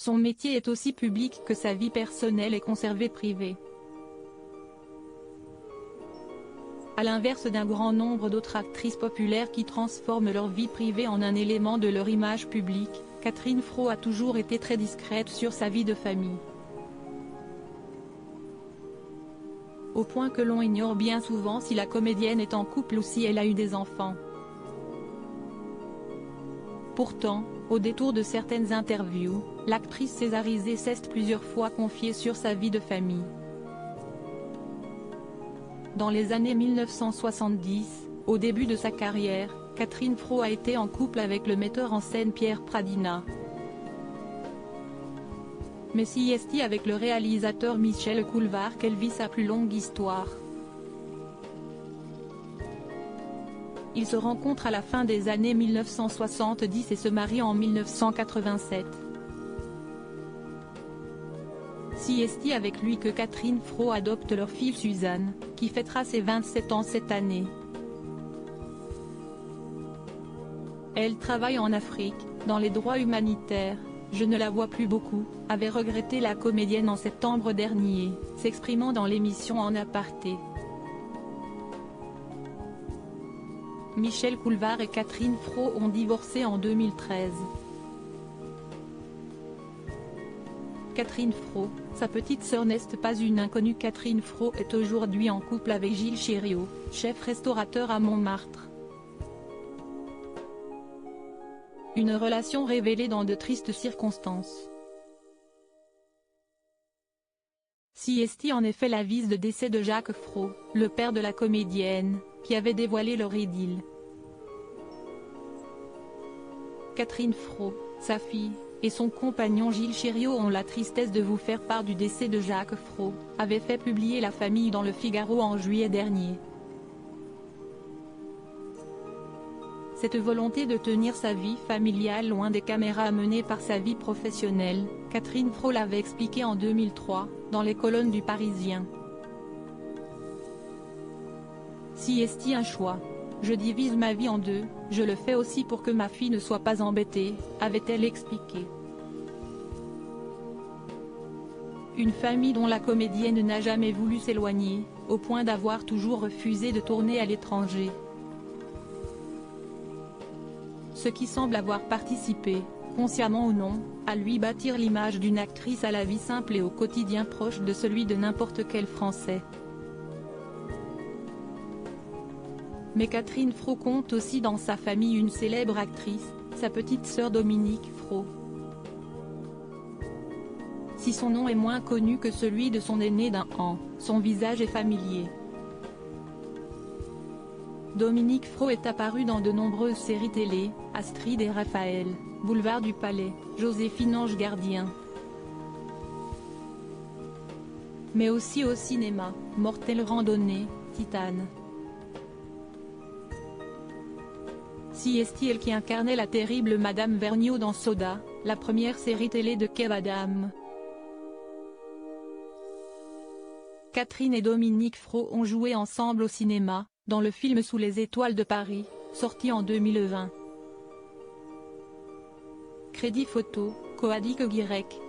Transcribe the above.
Son métier est aussi public que sa vie personnelle est conservée privée. À l'inverse d'un grand nombre d'autres actrices populaires qui transforment leur vie privée en un élément de leur image publique, Catherine Fro a toujours été très discrète sur sa vie de famille. Au point que l'on ignore bien souvent si la comédienne est en couple ou si elle a eu des enfants. Pourtant, au détour de certaines interviews, l'actrice césarisée s'est plusieurs fois confiée sur sa vie de famille. Dans les années 1970, au début de sa carrière, Catherine Fro a été en couple avec le metteur en scène Pierre Pradina. Mais c'est avec le réalisateur Michel Coulvar qu'elle vit sa plus longue histoire. Ils se rencontrent à la fin des années 1970 et se marient en 1987. C'est avec lui que Catherine Fro adopte leur fille Suzanne, qui fêtera ses 27 ans cette année. Elle travaille en Afrique, dans les droits humanitaires. Je ne la vois plus beaucoup, avait regretté la comédienne en septembre dernier, s'exprimant dans l'émission En aparté. Michel Coulvar et Catherine Fro ont divorcé en 2013. Catherine Fro, sa petite sœur n'est pas une inconnue. Catherine Fro est aujourd'hui en couple avec Gilles Chériot, chef restaurateur à Montmartre. Une relation révélée dans de tristes circonstances. C'est en effet l'avis de décès de Jacques Fro, le père de la comédienne, qui avait dévoilé leur idylle. Catherine Fro, sa fille, et son compagnon Gilles Chériot ont la tristesse de vous faire part du décès de Jacques Fro, avait fait publier la famille dans Le Figaro en juillet dernier. Cette volonté de tenir sa vie familiale loin des caméras menée par sa vie professionnelle, Catherine Fro l'avait expliqué en 2003, dans les colonnes du Parisien. C'est un choix. Je divise ma vie en deux, je le fais aussi pour que ma fille ne soit pas embêtée, avait-elle expliqué. Une famille dont la comédienne n'a jamais voulu s'éloigner, au point d'avoir toujours refusé de tourner à l'étranger. Ce qui semble avoir participé, consciemment ou non, à lui bâtir l'image d'une actrice à la vie simple et au quotidien proche de celui de n'importe quel Français. Mais Catherine Fro compte aussi dans sa famille une célèbre actrice, sa petite sœur Dominique Fro. Si son nom est moins connu que celui de son aîné d'un an, son visage est familier. Dominique Fro est apparue dans de nombreuses séries télé, Astrid et Raphaël, Boulevard du Palais, Joséphine Ange Gardien. Mais aussi au cinéma, Mortelle Randonnée, Titane. C'est elle qui incarnait la terrible Madame Vergniaud dans Soda, la première série télé de Kev Adams. Catherine et Dominique Fro ont joué ensemble au cinéma, dans le film Sous les étoiles de Paris, sorti en 2020. Crédit photo, Coadic Guirec.